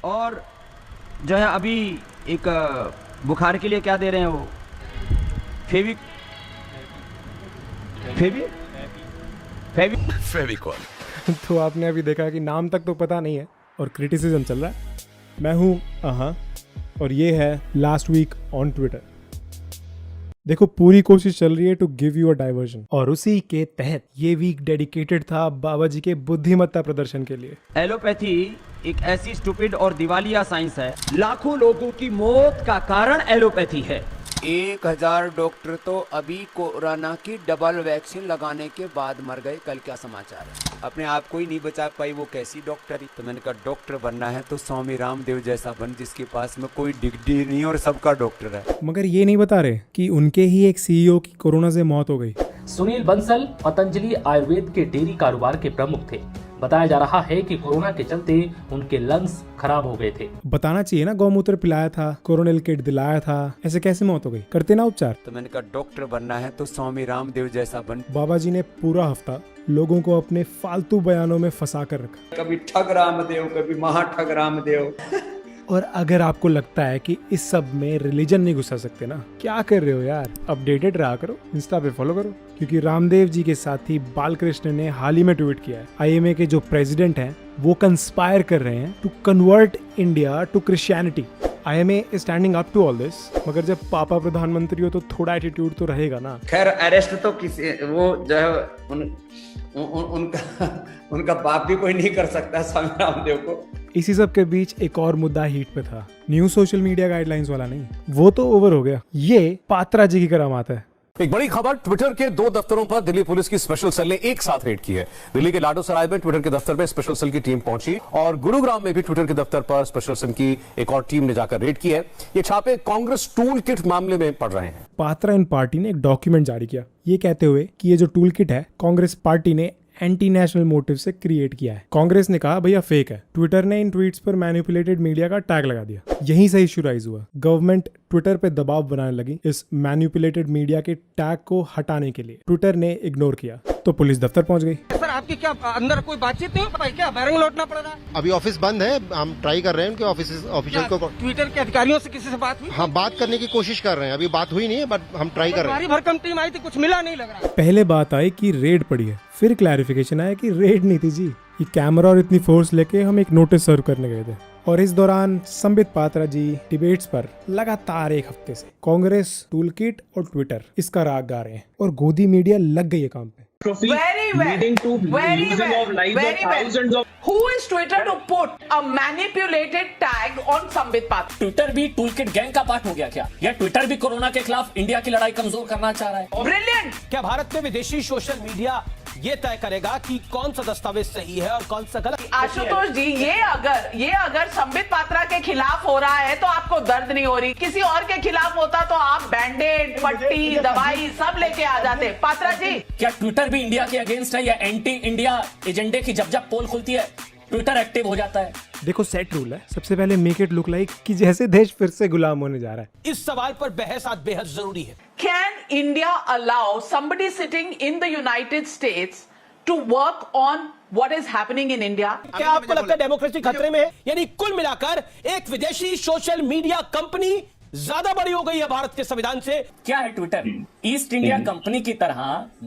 और जो है अभी एक बुखार के लिए क्या दे रहे हैं वो, फेविक फेविक फेविक फेविकॉल। तो आपने अभी देखा कि नाम तक तो पता नहीं है और क्रिटिसिज्म चल रहा है। मैं हूँ अहा और ये है लास्ट वीक ऑन ट्विटर। देखो, पूरी कोशिश चल रही है to give you a diversion, और उसी के तहत ये वीक डेडिकेटेड था बाबा जी के बुद्धिमत्ता प्रदर्शन के लिए। एलोपैथी एक ऐसी स्टूपिड और दिवालिया साइंस है, लाखों लोगों की मौत का कारण एलोपैथी है। 1000 डॉक्टर तो अभी कोरोना की डबल वैक्सीन लगाने के बाद मर गए। कल क्या समाचार है? अपने आप को ही नहीं बचा पाई, वो कैसी डॉक्टरी। तो मैंने कहा डॉक्टर बनना है तो स्वामी रामदेव जैसा बन, जिसके पास में कोई डिग्री नहीं और सबका डॉक्टर है। मगर ये नहीं बता रहे कि उनके ही एक सीईओ की कोरोना से मौत हो गई। सुनील बंसल पतंजलि आयुर्वेद के डेयरी कारोबार के प्रमुख थे। बताया जा रहा है कि कोरोना के चलते उनके लंग्स खराब हो गए थे। बताना चाहिए ना, गौमूत्र पिलाया था, कोरोनिल किट दिलाया था, ऐसे कैसे मौत हो गई? करते ना उपचार। तो मैंने कहा डॉक्टर बनना है तो स्वामी रामदेव जैसा बन। बाबा जी ने पूरा हफ्ता लोगों को अपने फालतू बयानों में फंसा कर रखा। कभी ठग रामदेव, कभी महाठग रामदेव। और अगर आपको लगता है कि इस सब में रिलीजन नहीं घुसा सकते ना, क्या कर रहे हो यार? अपडेटेड रहा करो, इंस्टा पे फॉलो करो, क्योंकि रामदेव जी के साथी बालकृष्ण ने हाल ही में ट्वीट किया है, आईएमए के जो प्रेसिडेंट हैं वो कंस्पायर कर रहे हैं to convert India to Christianity. IMA is standing up to all this, मगर जब पापा प्रधानमंत्री हो तो थोड़ा एटीट्यूड तो रहेगा ना। खैर अरेस्ट तो किसी वो जो है उनका बाप भी कोई नहीं कर सकता स्वामी रामदेव को। इसी सब के बीच एक और मुद्दा हीट पे था, न्यू सोशल मीडिया गाइडलाइंस वाला नहीं, वो तो ओवर हो गया। ये पात्रा जी की करामात है। एक बड़ी खबर, ट्विटर के 2 दफ्तरों पर दिल्ली पुलिस की स्पेशल सेल ने एक साथ रेड की है। दिल्ली के लाडो सराय में ट्विटर के दफ्तर में स्पेशल सेल की टीम पहुंची और गुरुग्राम में भी ट्विटर के दफ्तर पर स्पेशल सेल की एक और टीम ने जाकर रेड की है। ये छापे कांग्रेस टूल किट मामले में पड़ रहे हैं। पात्रा एंड पार्टी ने एक डॉक्यूमेंट जारी किया, ये कहते हुए कि ये जो टूल किट है कांग्रेस पार्टी ने एंटी नेशनल मोटिव से क्रिएट किया है। कांग्रेस ने कहा भैया फेक है। ट्विटर ने इन ट्वीट्स पर मैनिपुलेटेड मीडिया का टैग लगा दिया। यहीं से इशू राइज हुआ। गवर्नमेंट ट्विटर पे दबाव बनाने लगी इस मैनिपुलेटेड मीडिया के टैग को हटाने के लिए। ट्विटर ने इग्नोर किया तो पुलिस दफ्तर पहुंच गई। सर आपकी क्या अंदर कोई बातचीत नहीं हो पाई क्या? बैरंग लौटना पड़ रहा है? अभी ऑफिस बंद है, हम ट्राई कर रहे हैं उनके ऑफिशियल को। ट्विटर के अधिकारियों से किसी से बात हुई? हाँ, बात करने की कोशिश कर रहे हैं, अभी बात हुई नहीं है बट हम ट्राई कर रहे हैं। भारी भरकम टीम आई थी, कुछ मिला नहीं लग रहा। पहले बात आई कि रेड पड़ी है, फिर क्लैरिफिकेशन आया कि रेड नहीं थी जी, ये कैमरा और इतनी फोर्स लेके हम एक नोटिस सर्व करने गए थे। और इस दौरान संबित पात्रा जी डिबेट्स पर लगातार एक हफ्ते से कांग्रेस, टूल किट और ट्विटर इसका राग गा रहे हैं और गोदी मीडिया लग गई है काम पे। Very well. Leading to losing of lives of thousands of. Who is Twitter to put a manipulated tag on Sambit Patra? Twitter भी टूलकिट गैंग का पार्ट हो गया क्या? या ट्विटर भी कोरोना के खिलाफ इंडिया की लड़ाई कमजोर करना चाह रहा है? Brilliant. क्या भारत में विदेशी सोशल मीडिया ये तय करेगा कि कौन सा दस्तावेज सही है और कौन सा गलत? आशुतोष जी, ये अगर संबित पात्रा के खिलाफ हो रहा है तो आपको दर्द नहीं हो रही, किसी और के खिलाफ होता तो आप बैंडेड, पट्टी, दवाई सब लेके आ जाते। पात्रा जी, क्या ट्विटर भी इंडिया के अगेंस्ट है या एंटी इंडिया एजेंडे की जब पोल खुलती है ट्विटर एक्टिव हो जाता है? देखो, सेट रूल है, सबसे पहले मेक इट लुक लाइक कि जैसे देश फिर से गुलाम होने जा रहा है। इस सवाल पर बहस आज बेहद जरूरी है। can India allow somebody sitting in the United States to work on what is happening in India? क्या आपको लगता है डेमोक्रेसी खतरे में है? यानी कुल मिलाकर एक विदेशी सोशल मीडिया कंपनी ज्यादा बड़ी हो गई है भारत के संविधान से। क्या है ट्विटर? ईस्ट इंडिया कंपनी की तरह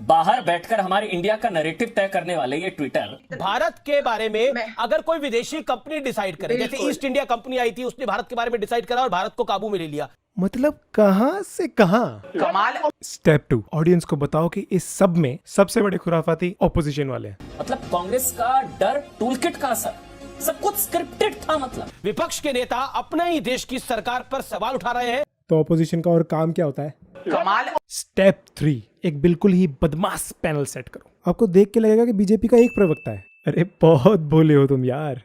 बाहर बैठकर हमारे इंडिया का नैरेटिव तय करने वाले ये ट्विटर। भारत के बारे में अगर कोई विदेशी कंपनी डिसाइड करे, जैसे ईस्ट इंडिया कंपनी आई थी, उसने भारत के बारे में डिसाइड करा और भारत को काबू में ले लिया। मतलब कहां से कहां? कमाल। स्टेप 2, ऑडियंस को बताओ कि इस सब में सबसे बड़े खुराफाती ऑपोजिशन वाले हैं। मतलब कांग्रेस का डर टूलकिट का असर, सब कुछ स्क्रिप्टेड था। मतलब विपक्ष के नेता अपने ही देश की सरकार पर सवाल उठा रहे हैं। तो ऑपोजिशन का और काम क्या होता है? कमाल। स्टेप 3, एक बिल्कुल ही बदमाश पैनल सेट करो। आपको देख के लगेगा कि बीजेपी का एक प्रवक्ता है। अरे बहुत भोले हो तुम यार।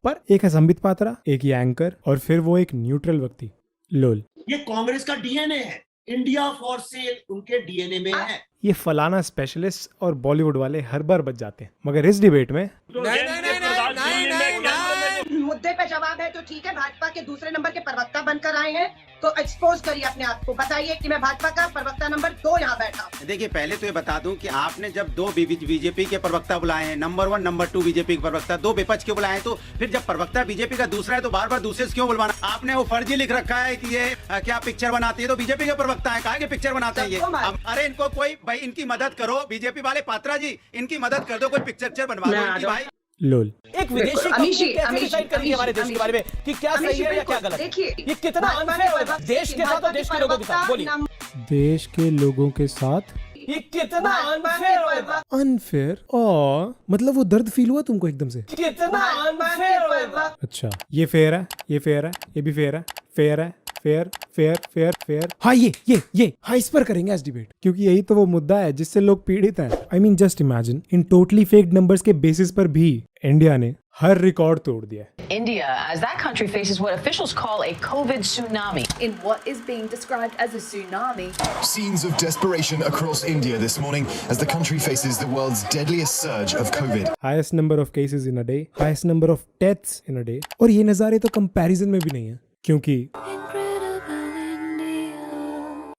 पर एक है संबित पात्रा, एक ही एंकर और फिर वो एक न्यूट्रल व्यक्ति। लोल, ये कांग्रेस का डीएनए है, इंडिया फॉर सेल उनके डीएनए में है। ये फलाना स्पेशलिस्ट और बॉलीवुड वाले हर बार बच जाते हैं, मगर इस डिबेट में मुद्दे पे जवाब है तो ठीक है, भाजपा के दूसरे नंबर के प्रवक्ता बनकर आए हैं। तो एक्सपोज करिए अपने आप को, बताइए कि मैं भाजपा का प्रवक्ता नंबर 2 यहाँ बैठा हूँ। देखिए पहले तो ये बता दूं कि आपने जब 2 बीजेपी के प्रवक्ता बुलाए हैं, नंबर 1 नंबर 2 बीजेपी के प्रवक्ता, 2 विपक्ष के बुलाए हैं, तो फिर जब प्रवक्ता बीजेपी का दूसरा है तो बार बार दूसरे से क्यों बुलवाना? आपने वो फर्जी लिख रखा है कि ये क्या पिक्चर बनाती है, तो बीजेपी के प्रवक्ता है, कहा कि पिक्चर बनाते हैं ये। अरे इनको कोई भाई इनकी मदद करो, बीजेपी वाले पात्रा जी इनकी मदद कर दो, कोई पिक्चर बनवा दो इनकी भाई। लोल एक विदेशी कंपनी कैसे डिसाइड करेगी हमारे देश के बारे में कि क्या सही है या क्या गलत? देखिए ये कितना अनफेयर होगा देश के साथ और देश के लोगों के साथ। बोलिए, देश के लोगों के साथ ये कितना अनफेयर होगा? अनफेयर? मतलब वो दर्द फील हुआ तुमको एकदम से? कितना अनफेयर होगा? अच्छा, ये फेयर है, ये फेयर है, ये भी फेयर है, फेयर है, फेयर फेयर फेयर फेयर। हाँ ये हाँ, इस पर करेंगे आज डिबेट, क्योंकि यही तो वो मुद्दा है जिससे लोग पीड़ित हैं। I mean just imagine, in totally fake numbers के बेसिस पर भी इंडिया ने हर रिकॉर्ड तोड़ दिया है। India, as that country faces what officials call a COVID tsunami. In what is being described as a tsunami. Scenes of desperation across India this morning as the country faces the world's deadliest surge of COVID. Highest number of cases in a day, highest number of deaths in a day, और ये नज़ारे तो comparison में भी नहीं है, क्योंकि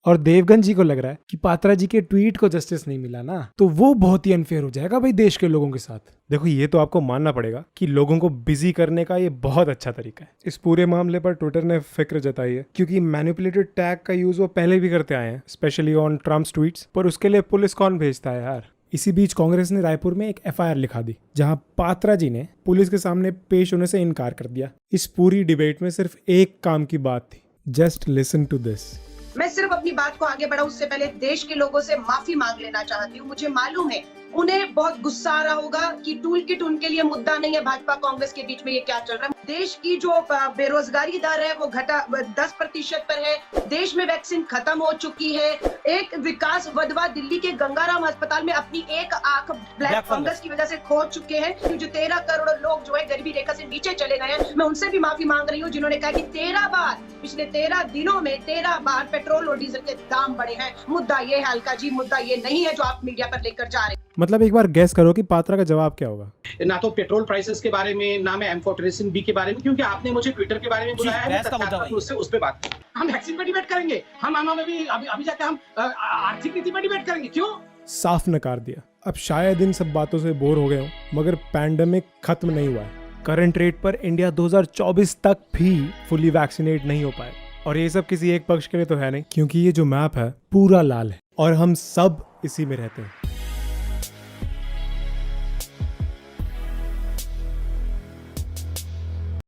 और देवगन जी को लग रहा है कि पात्रा जी के ट्वीट को जस्टिस नहीं मिला ना, तो वो बहुत ही अनफेयर हो जाएगा भाई देश के लोगों के साथ। देखो ये तो आपको मानना पड़ेगा कि लोगों को बिजी करने का ये बहुत अच्छा तरीका है। इस पूरे मामले पर ट्विटर ने फिक्र जताई है, क्योंकि मैनिपुलेटेड टैग का यूज वो पहले भी करते आए हैं, स्पेशली ऑन ट्रम्प्स ट्वीट्स, पर उसके लिए पुलिस कौन भेजता है यार। इसी बीच कांग्रेस ने रायपुर में एक FIR लिखा दी, जहां पात्रा जी ने पुलिस के सामने पेश होने से इनकार कर दिया। इस पूरी डिबेट में सिर्फ एक काम की बात थी, जस्ट लिसन टू दिस। मैं सिर्फ अपनी बात को आगे बढ़ाऊं उससे पहले देश के लोगों से माफी मांग लेना चाहती हूँ। मुझे मालूम है उन्हें बहुत गुस्सा आ रहा होगा कि टूल किट उनके लिए मुद्दा नहीं है, भाजपा कांग्रेस के बीच में ये क्या चल रहा है। देश की जो बेरोजगारी दर है वो घटा 10% पर है, देश में वैक्सीन खत्म हो चुकी है, एक विकास वधवा दिल्ली के गंगाराम अस्पताल में अपनी एक आंख ब्लैक फंगस की वजह से खो चुके हैं। जो 13 करोड़ लोग जो है गरीबी रेखा से नीचे चले गए हैं, मैं उनसे भी माफी मांग रही हूँ जिन्होंने कहा कि 13 बार पिछले 13 दिनों में 13 बार पेट्रोल और डीजल के दाम बढ़े हैं। मुद्दा ये है अलका जी, मुद्दा ये नहीं है जो आप मीडिया पर लेकर जा रहे हैं। मतलब एक बार गैस करो कि पात्रा का जवाब क्या होगा। ना तो पेट्रोल प्राइसेस के बारे में, ना मैं एम्फोटेरेसिन बी के बारे में, क्योंकि आपने मुझे ट्विटर के बारे में बुलाया है, उससे उस पे बात हम वैक्सीन पे डिबेट करेंगे, हम अभी जाके हम आर्थिक नीति पे डिबेट करेंगे। क्यों? साफ नकार दिया। अब शायद इन सब बातों से बोर हो गए हो, मगर पैंडेमिक खत्म नहीं हुआ है। करंट रेट पर इंडिया 2024 तक भी फुली वैक्सीनेट नहीं हो पाए, और ये सब किसी एक पक्ष के लिए तो है नहीं, क्योंकि ये जो मैप है पूरा लाल है और हम सब इसी में रहते हैं।